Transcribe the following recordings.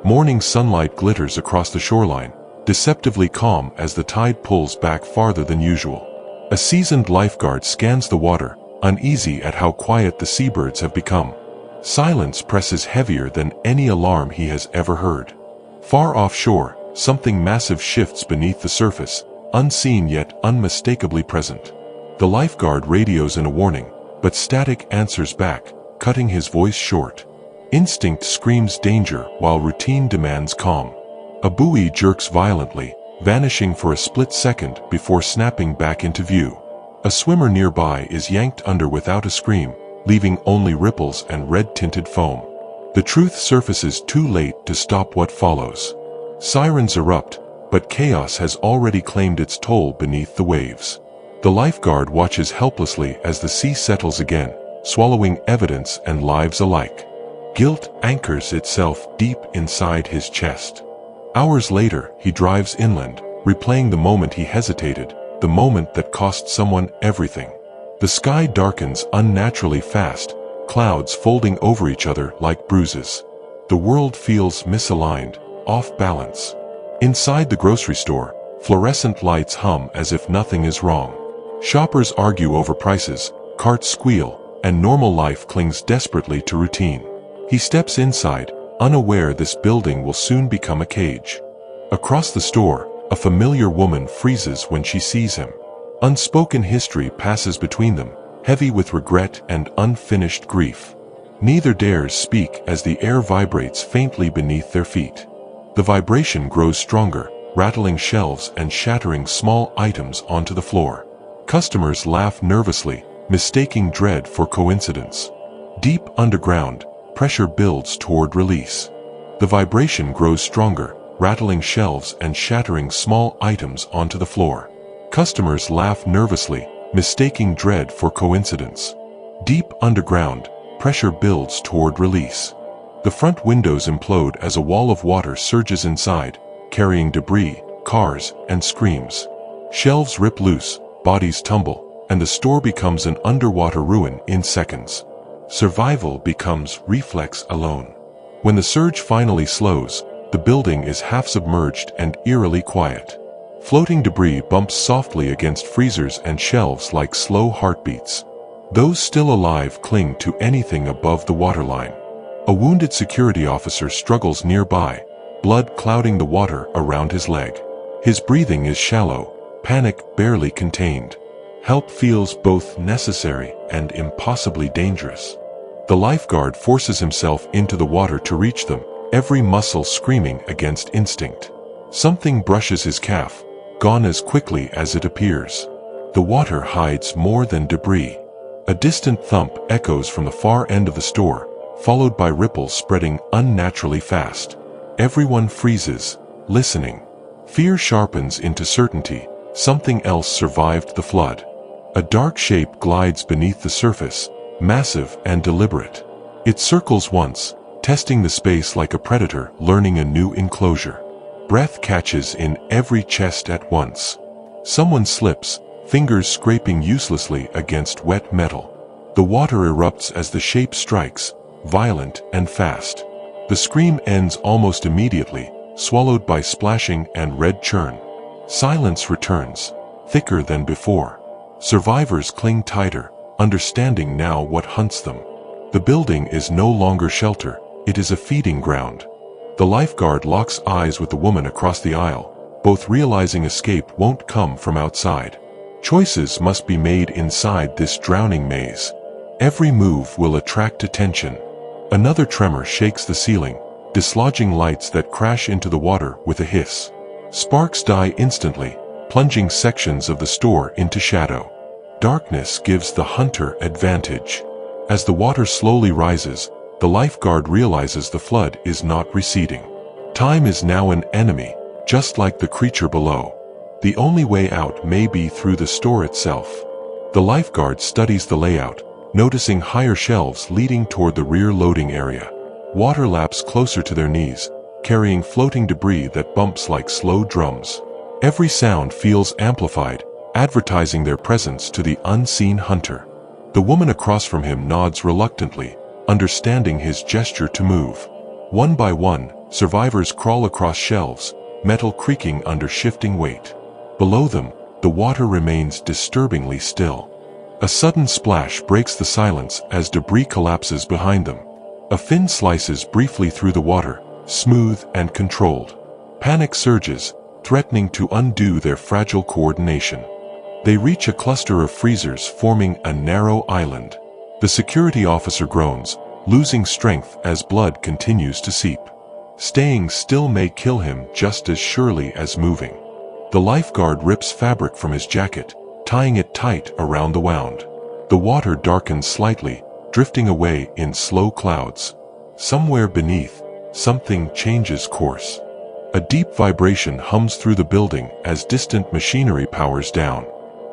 Morning sunlight glitters across the shoreline, deceptively calm as the tide pulls back farther than usual. A seasoned lifeguard scans the water, uneasy at how quiet the seabirds have become. Silence presses heavier than any alarm he has ever heard. Far offshore, something massive shifts beneath the surface, unseen yet unmistakably present. The lifeguard radios in a warning, but static answers back, cutting his voice short. Instinct screams danger while routine demands calm. A buoy jerks violently, vanishing for a split second before snapping back into view. A swimmer nearby is yanked under without a scream, leaving only ripples and red-tinted foam. The truth surfaces too late to stop what follows. Sirens erupt, but chaos has already claimed its toll beneath the waves. The lifeguard watches helplessly as the sea settles again, swallowing evidence and lives alike. Guilt anchors itself deep inside his chest. Hours later, he drives inland, replaying the moment he hesitated, the moment that cost someone everything. The sky darkens unnaturally fast, clouds folding over each other like bruises. The world feels misaligned, off balance. Inside the grocery store, fluorescent lights hum as if nothing is wrong. Shoppers argue over prices, carts squeal, and normal life clings desperately to routine. He steps inside, unaware this building will soon become a cage. Across the store, a familiar woman freezes when she sees him. Unspoken history passes between them, heavy with regret and unfinished grief. Neither dares speak as the air vibrates faintly beneath their feet. The vibration grows stronger, rattling shelves and shattering small items onto the floor. Customers laugh nervously, mistaking dread for coincidence. Deep underground, pressure builds toward release. The vibration grows stronger, rattling shelves and shattering small items onto the floor. Customers laugh nervously, mistaking dread for coincidence. Deep underground, pressure builds toward release. The front windows implode as a wall of water surges inside, carrying debris, cars, and screams. Shelves rip loose, bodies tumble, and the store becomes an underwater ruin in seconds. Survival becomes reflex alone. When the surge finally slows, the building is half submerged and eerily quiet. Floating debris bumps softly against freezers and shelves like slow heartbeats. Those still alive cling to anything above the waterline. A wounded security officer struggles nearby, blood clouding the water around his leg. His breathing is shallow, panic barely contained. Help feels both necessary and impossibly dangerous. The lifeguard forces himself into the water to reach them, every muscle screaming against instinct. Something brushes his calf, gone as quickly as it appears. The water hides more than debris. A distant thump echoes from the far end of the store, followed by ripples spreading unnaturally fast. Everyone freezes, listening. Fear sharpens into certainty. Something else survived the flood. A dark shape glides beneath the surface, massive and deliberate. It circles once, testing the space like a predator learning a new enclosure. Breath catches in every chest at once. Someone slips, fingers scraping uselessly against wet metal. The water erupts as the shape strikes, violent and fast. The scream ends almost immediately, swallowed by splashing and red churn. Silence returns, thicker than before. Survivors cling tighter, understanding now what hunts them. The building is no longer shelter, it is a feeding ground. The lifeguard locks eyes with the woman across the aisle, both realizing escape won't come from outside. Choices must be made inside this drowning maze. Every move will attract attention. Another tremor shakes the ceiling, dislodging lights that crash into the water with a hiss. Sparks die instantly, plunging sections of the store into shadow. Darkness gives the hunter advantage. As the water slowly rises, the lifeguard realizes the flood is not receding. Time is now an enemy, just like the creature below. The only way out may be through the store itself. The lifeguard studies the layout, noticing higher shelves leading toward the rear loading area. Water laps closer to their knees, carrying floating debris that bumps like slow drums. Every sound feels amplified, advertising their presence to the unseen hunter. The woman across from him nods reluctantly, understanding his gesture to move. One by one, Survivors crawl across shelves, metal creaking under shifting weight. Below them, the water remains disturbingly still. A sudden splash breaks the silence as debris collapses behind them. A fin slices briefly through the water, smooth and controlled. Panic surges, threatening to undo their fragile coordination. They reach a cluster of freezers forming a narrow island. The security officer groans, losing strength as blood continues to seep. Staying still may kill him just as surely as moving. The lifeguard rips fabric from his jacket, tying it tight around the wound. The water darkens slightly, drifting away in slow clouds. Somewhere beneath, something changes course. A deep vibration hums through the building as distant machinery powers down.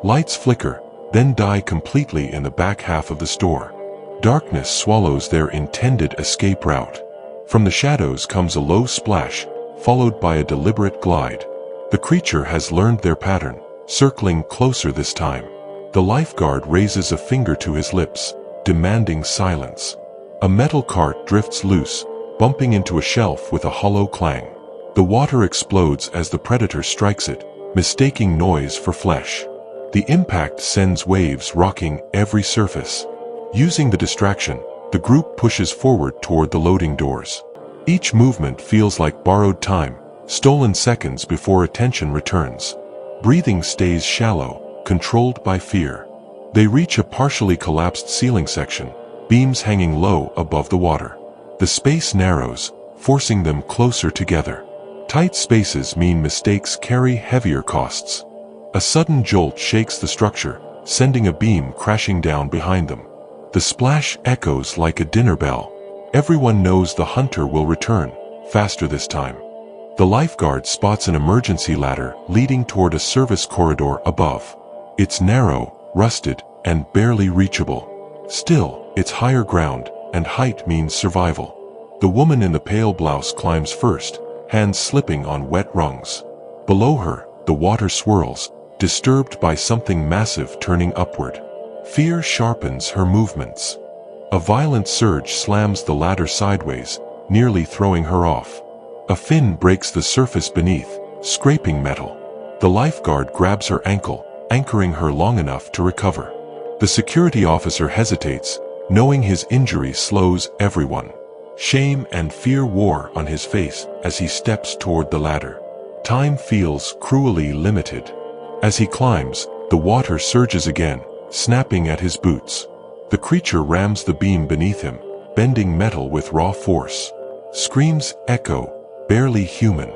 Lights flicker, then die completely in the back half of the store. Darkness swallows their intended escape route. From the shadows comes a low splash, followed by a deliberate glide. The creature has learned their pattern, circling closer this time. The lifeguard raises a finger to his lips, demanding silence. A metal cart drifts loose, bumping into a shelf with a hollow clang. The water explodes as the predator strikes it, mistaking noise for flesh. The impact sends waves rocking every surface. Using the distraction, the group pushes forward toward the loading doors. Each movement feels like borrowed time, stolen seconds before attention returns. Breathing stays shallow, controlled by fear. They reach a partially collapsed ceiling section, beams hanging low above the water. The space narrows, forcing them closer together. Tight spaces mean mistakes carry heavier costs. A sudden jolt shakes the structure, sending a beam crashing down behind them. The splash echoes like a dinner bell. Everyone knows the hunter will return, faster this time. The lifeguard spots an emergency ladder leading toward a service corridor above. It's narrow, rusted, and barely reachable. Still, it's higher ground, and height means survival. The woman in the pale blouse climbs first, hands slipping on wet rungs. Below her, the water swirls, disturbed by something massive turning upward. Fear sharpens her movements. A violent surge slams the ladder sideways, nearly throwing her off. A fin breaks the surface beneath, scraping metal. The lifeguard grabs her ankle, anchoring her long enough to recover. The security officer hesitates, knowing his injury slows everyone. Shame and fear war on his face as he steps toward the ladder. Time feels cruelly limited. As he climbs, the water surges again, snapping at his boots. The creature rams the beam beneath him, bending metal with raw force. Screams echo, barely human.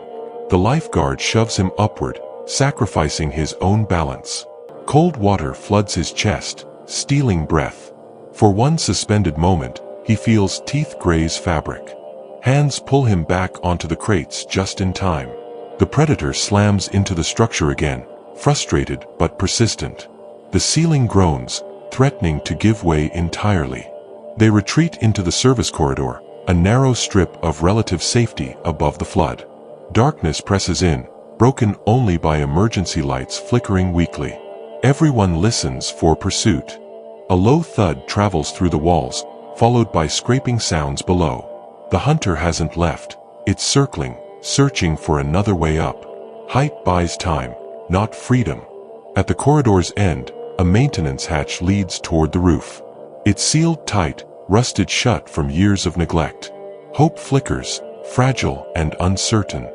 The lifeguard shoves him upward, sacrificing his own balance. Cold water floods his chest, stealing breath. For one suspended moment, he feels teeth graze fabric. Hands pull him back onto the crates just in time. The predator slams into the structure again, frustrated but persistent. The ceiling groans, threatening to give way entirely. They retreat into the service corridor, a narrow strip of relative safety above the flood. Darkness presses in, broken only by emergency lights flickering weakly. Everyone listens for pursuit. A low thud travels through the walls, followed by scraping sounds below. The hunter hasn't left. It's circling, searching for another way up. Height buys time, not freedom. At the corridor's end, a maintenance hatch leads toward the roof. It's sealed tight, rusted shut from years of neglect. Hope flickers, fragile and uncertain.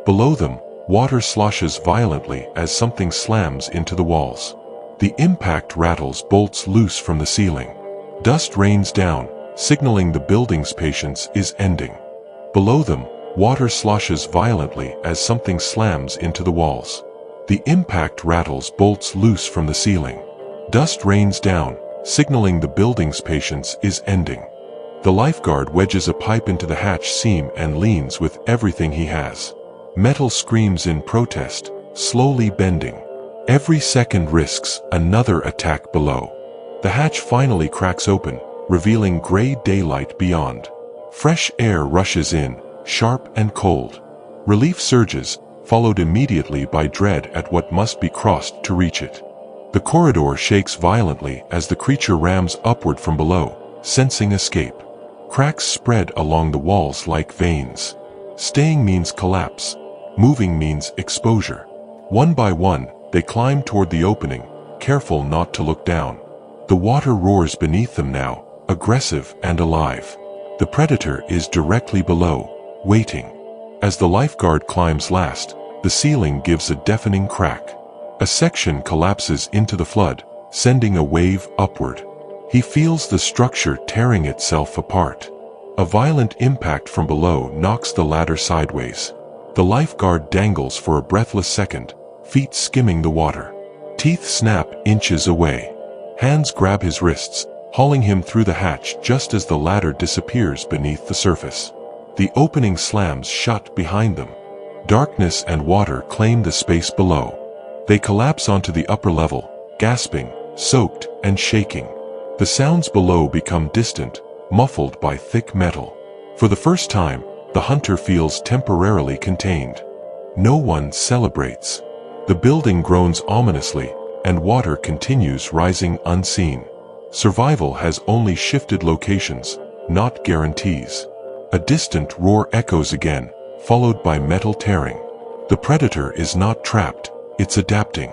Below them, water sloshes violently as something slams into the walls. The impact rattles bolts loose from the ceiling. Dust rains down, signaling the building's patience is ending. Below them, water sloshes violently as something slams into the walls. The impact rattles bolts loose from the ceiling. Dust rains down, signaling the building's patience is ending. The lifeguard wedges a pipe into the hatch seam and leans with everything he has. Metal screams in protest, slowly bending. Every second risks another attack below. The hatch finally cracks open, revealing gray daylight beyond. Fresh air rushes in, sharp and cold. Relief surges, followed immediately by dread at what must be crossed to reach it. The corridor shakes violently as the creature rams upward from below, sensing escape. Cracks spread along the walls like veins. Staying means collapse. Moving means exposure. One by one, they climb toward the opening, careful not to look down. The water roars beneath them now, aggressive and alive. The predator is directly below, waiting. As the lifeguard climbs last, the ceiling gives a deafening crack. A section collapses into the flood, sending a wave upward. He feels the structure tearing itself apart. A violent impact from below knocks the ladder sideways. The lifeguard dangles for a breathless second, feet skimming the water. Teeth snap inches away. Hands grab his wrists, hauling him through the hatch just as the ladder disappears beneath the surface. The opening slams shut behind them. Darkness and water claim the space below. They collapse onto the upper level, gasping, soaked, and shaking. The sounds below become distant, muffled by thick metal. For the first time, the hunter feels temporarily contained. No one celebrates. The building groans ominously, and water continues rising unseen. Survival has only shifted locations, not guarantees. A distant roar echoes again, followed by metal tearing. The predator is not trapped, it's adapting.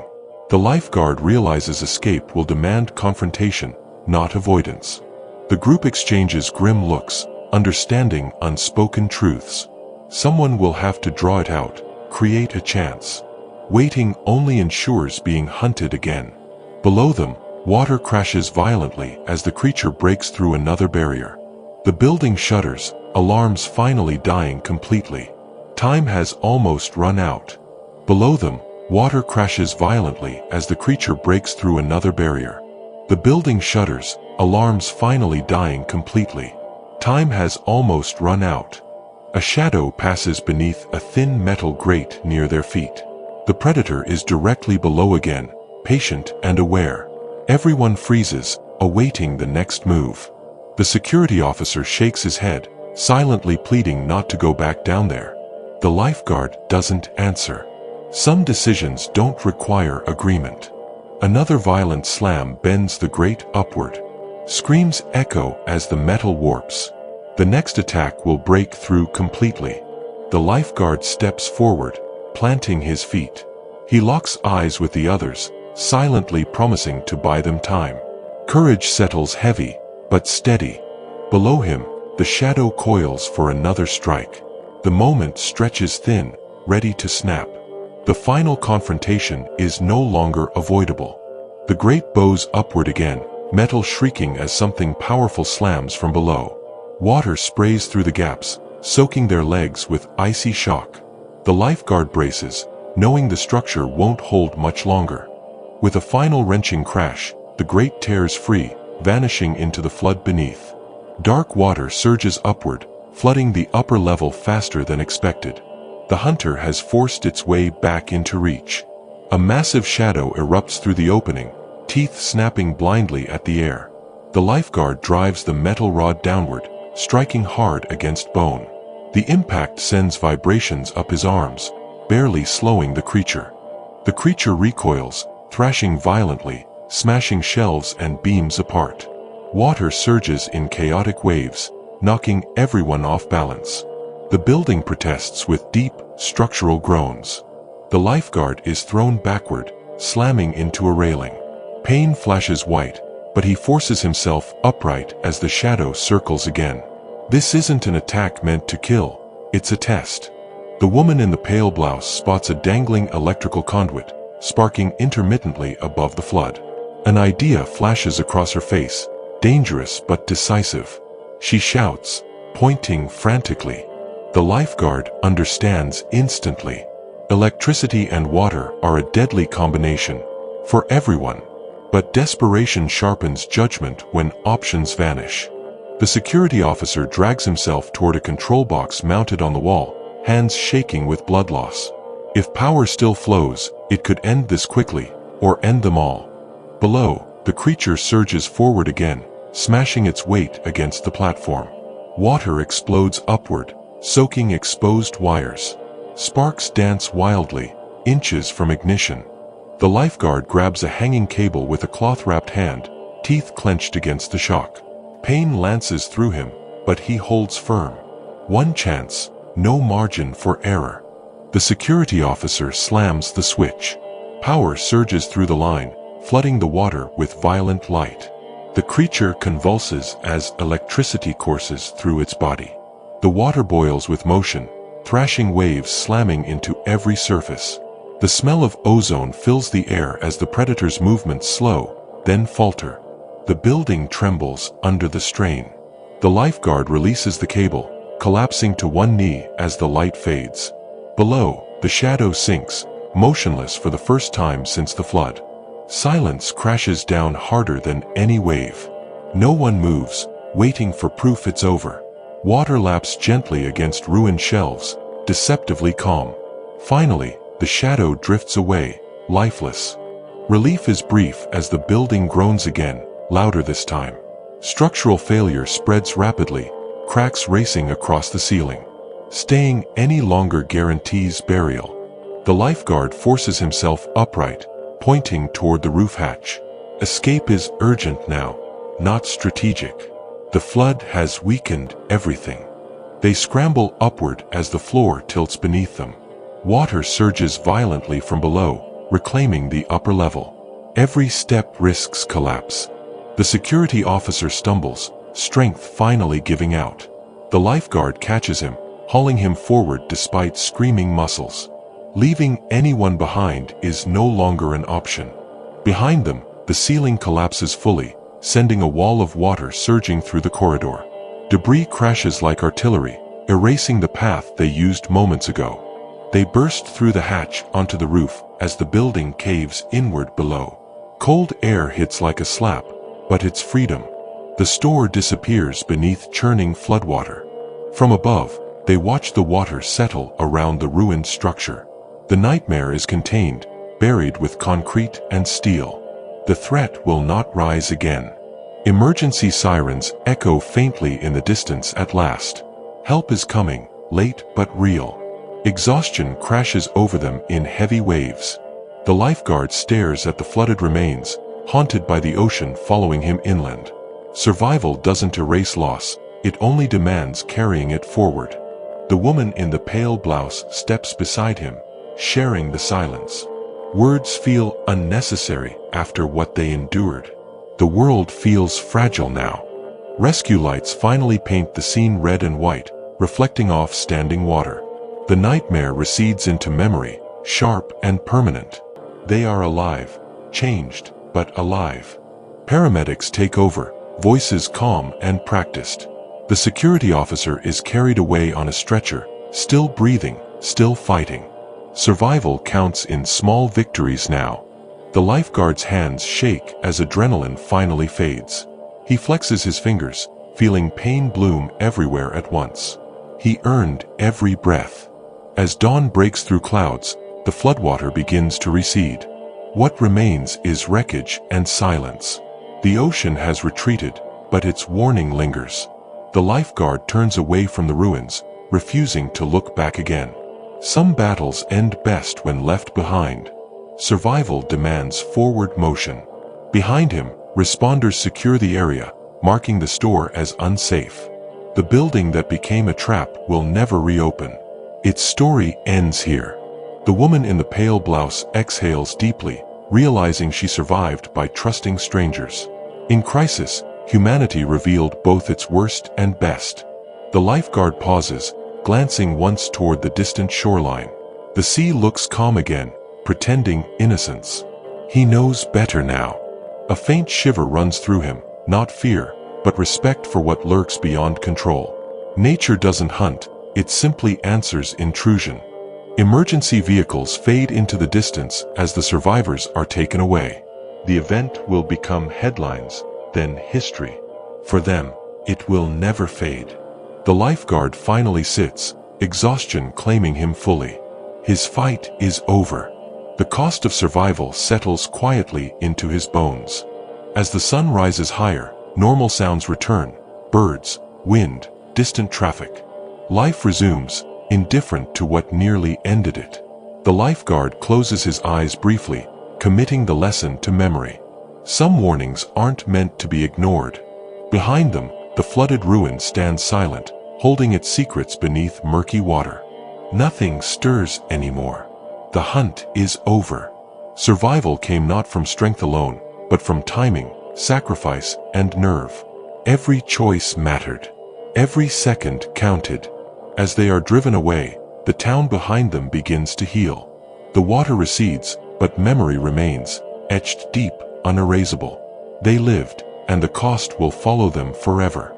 The lifeguard realizes escape will demand confrontation, not avoidance. The group exchanges grim looks, understanding unspoken truths. Someone will have to draw it out, create a chance. Waiting only ensures being hunted again. Below them, water crashes violently as the creature breaks through another barrier. The building shudders, alarms finally dying completely. Time has almost run out. Below them, water crashes violently as the creature breaks through another barrier. The building shudders, alarms finally dying completely. Time has almost run out. A shadow passes beneath a thin metal grate near their feet. The predator is directly below again, patient and aware. Everyone freezes, awaiting the next move. The security officer shakes his head, silently pleading not to go back down there. The lifeguard doesn't answer. Some decisions don't require agreement. Another violent slam bends the grate upward. Screams echo as the metal warps. The next attack will break through completely. The lifeguard steps forward, planting his feet. He locks eyes with the others, silently promising to buy them time. Courage settles heavy, but steady. Below him, the shadow coils for another strike. The moment stretches thin, ready to snap. The final confrontation is no longer avoidable. The grate bows upward again, metal shrieking as something powerful slams from below. Water sprays through the gaps, soaking their legs with icy shock. The lifeguard braces, knowing the structure won't hold much longer. With a final wrenching crash, the grate tears free, vanishing into the flood beneath. Dark water surges upward, flooding the upper level faster than expected. The hunter has forced its way back into reach. A massive shadow erupts through the opening, teeth snapping blindly at the air. The lifeguard drives the metal rod downward, striking hard against bone. The impact sends vibrations up his arms, barely slowing the creature. The creature recoils, thrashing violently, smashing shelves and beams apart. Water surges in chaotic waves, knocking everyone off balance. The building protests with deep, structural groans. The lifeguard is thrown backward, slamming into a railing. Pain flashes white, but he forces himself upright as the shadow circles again. This isn't an attack meant to kill, it's a test. The woman in the pale blouse spots a dangling electrical conduit, sparking intermittently above the flood. An idea flashes across her face, dangerous but decisive. She shouts, pointing frantically. The lifeguard understands instantly. Electricity and water are a deadly combination for everyone. But desperation sharpens judgment when options vanish. The security officer drags himself toward a control box mounted on the wall, hands shaking with blood loss. If power still flows, it could end this quickly, or end them all. Below, the creature surges forward again, smashing its weight against the platform. Water explodes upward, soaking exposed wires. Sparks dance wildly, inches from ignition. The lifeguard grabs a hanging cable with a cloth-wrapped hand, teeth clenched against the shock. Pain lances through him, but he holds firm. One chance, no margin for error. The security officer slams the switch. Power surges through the line, flooding the water with violent light. The creature convulses as electricity courses through its body. The water boils with motion, thrashing waves slamming into every surface. The smell of ozone fills the air as the predator's movements slow, then falter. The building trembles under the strain. The lifeguard releases the cable, collapsing to one knee as the light fades. Below, the shadow sinks, motionless for the first time since the flood. Silence crashes down harder than any wave. No one moves, waiting for proof it's over. Water laps gently against ruined shelves, deceptively calm. Finally, the shadow drifts away, lifeless. Relief is brief as the building groans again, louder this time. Structural failure spreads rapidly, cracks racing across the ceiling. Staying any longer guarantees burial. The lifeguard forces himself upright, pointing toward the roof hatch. Escape is urgent now, not strategic. The flood has weakened everything. They scramble upward as the floor tilts beneath them. Water surges violently from below, reclaiming the upper level. Every step risks collapse. The security officer stumbles, strength finally giving out. The lifeguard catches him, hauling him forward despite screaming muscles. Leaving anyone behind is no longer an option. Behind them, the ceiling collapses fully, sending a wall of water surging through the corridor. Debris crashes like artillery, erasing the path they used moments ago. They burst through the hatch onto the roof as the building caves inward below. Cold air hits like a slap, but it's freedom. The store disappears beneath churning floodwater. From above, they watch the water settle around the ruined structure. The nightmare is contained, buried with concrete and steel. The threat will not rise again. Emergency sirens echo faintly in the distance at last. Help is coming, late but real. Exhaustion crashes over them in heavy waves. The lifeguard stares at the flooded remains, haunted by the ocean following him inland. Survival doesn't erase loss, it only demands carrying it forward. The woman in the pale blouse steps beside him, sharing the silence. Words feel unnecessary after what they endured. The world feels fragile now. Rescue lights finally paint the scene red and white, reflecting off standing water. The nightmare recedes into memory, sharp and permanent. They are alive, changed, but alive. Paramedics take over, voices calm and practiced. The security officer is carried away on a stretcher, still breathing, still fighting. Survival counts in small victories now. The lifeguard's hands shake as adrenaline finally fades. He flexes his fingers, feeling pain bloom everywhere at once. He earned every breath. As dawn breaks through clouds, the floodwater begins to recede. What remains is wreckage and silence. The ocean has retreated, but its warning lingers. The lifeguard turns away from the ruins, refusing to look back again. Some battles end best when left behind. Survival demands forward motion. Behind him, responders secure the area, marking the store as unsafe. The building that became a trap will never reopen. Its story ends here. The woman in the pale blouse exhales deeply, realizing she survived by trusting strangers. In crisis, humanity revealed both its worst and best. The lifeguard pauses, glancing once toward the distant shoreline. The sea looks calm again, pretending innocence. He knows better now. A faint shiver runs through him, not fear, but respect for what lurks beyond control. Nature doesn't hunt, it simply answers intrusion. Emergency vehicles fade into the distance as the survivors are taken away. The event will become headlines, then history. For them, it will never fade. The lifeguard finally sits, exhaustion claiming him fully. His fight is over. The cost of survival settles quietly into his bones. As the sun rises higher, normal sounds return: birds, wind, distant traffic. Life resumes, indifferent to what nearly ended it. The lifeguard closes his eyes briefly, committing the lesson to memory. Some warnings aren't meant to be ignored. Behind them, the flooded ruin stands silent, holding its secrets beneath murky water. Nothing stirs anymore. The hunt is over. Survival came not from strength alone, but from timing, sacrifice, and nerve. Every choice mattered. Every second counted. As they are driven away, the town behind them begins to heal. The water recedes, but memory remains, etched deep, unerasable. They lived, and the cost will follow them forever.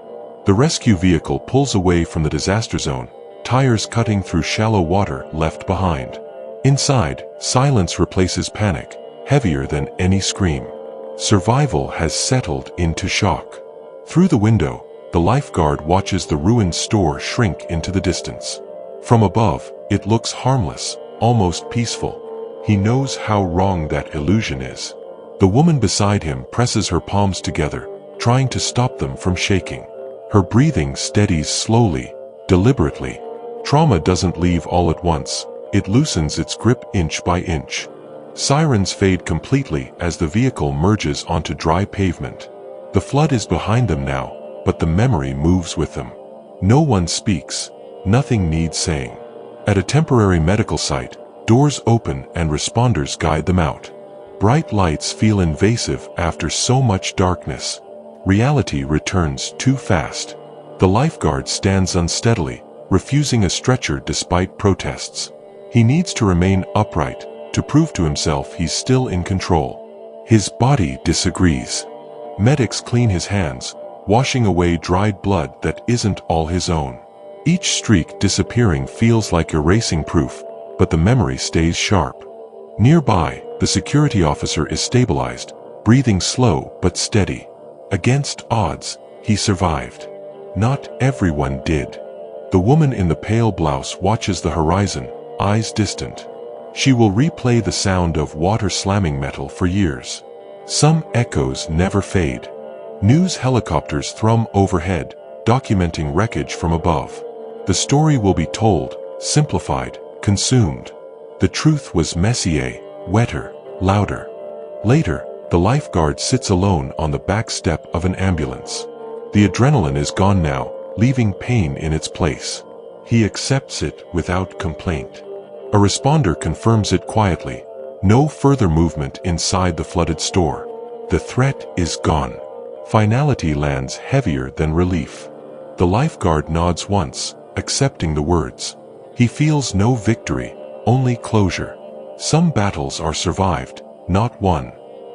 The rescue vehicle pulls away from the disaster zone, tires cutting through shallow water left behind. Inside, silence replaces panic, heavier than any scream. Survival has settled into shock. Through the window, the lifeguard watches the ruined store shrink into the distance. From above, it looks harmless, almost peaceful. He knows how wrong that illusion is. The woman beside him presses her palms together, trying to stop them from shaking. Her breathing steadies slowly, deliberately. Trauma doesn't leave all at once. It loosens its grip inch by inch. Sirens fade completely as the vehicle merges onto dry pavement. The flood is behind them now, but the memory moves with them. No one speaks. Nothing needs saying. At a temporary medical site, doors open and responders guide them out. Bright lights feel invasive after so much darkness. Reality returns too fast. The lifeguard stands unsteadily, refusing a stretcher despite protests. He needs to remain upright, to prove to himself he's still in control. His body disagrees. Medics clean his hands, washing away dried blood that isn't all his own. Each streak disappearing feels like erasing proof, but the memory stays sharp. Nearby, the security officer is stabilized, breathing slow but steady. Against odds, he survived. Not everyone did. The woman in the pale blouse watches the horizon, eyes distant. She will replay the sound of water slamming metal for years. Some echoes never fade. News helicopters thrum overhead, documenting wreckage from above. The story will be told, simplified, consumed. The truth was messier, wetter, louder. Later, the lifeguard sits alone on the back step of an ambulance. The adrenaline is gone now, leaving pain in its place. He accepts it without complaint. A responder confirms it quietly. No further movement inside the flooded store. The threat is gone. Finality lands heavier than relief. The lifeguard nods once, accepting the words. He feels no victory, only closure. Some battles are survived, not won.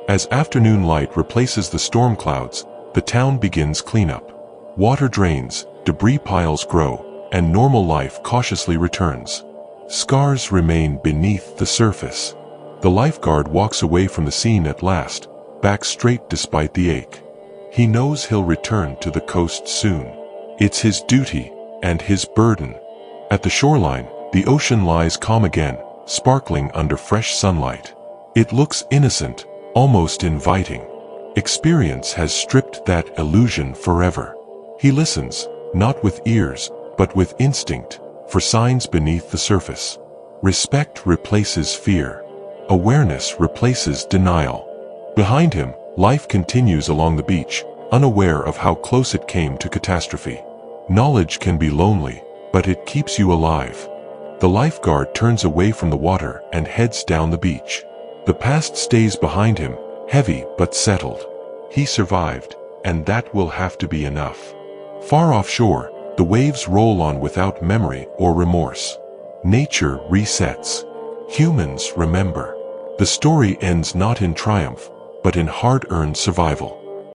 As afternoon light replaces the storm clouds, the town begins cleanup. Water drains, debris piles grow, and normal life cautiously returns. Scars remain beneath the surface. The lifeguard walks away from the scene at last, back straight despite the ache. He knows he'll return to the coast soon. It's his duty, and his burden. At the shoreline, the ocean lies calm again, sparkling under fresh sunlight. It looks innocent, almost inviting. Experience has stripped that illusion forever. He listens, not with ears, but with instinct, for signs beneath the surface. Respect replaces fear. Awareness replaces denial. Behind him, life continues along the beach, unaware of how close it came to catastrophe. Knowledge can be lonely, but it keeps you alive. The lifeguard turns away from the water and heads down the beach. The past stays behind him, heavy but settled. He survived, and that will have to be enough. Far offshore, the waves roll on without memory or remorse. Nature resets. Humans remember. The story ends not in triumph, but in hard-earned survival.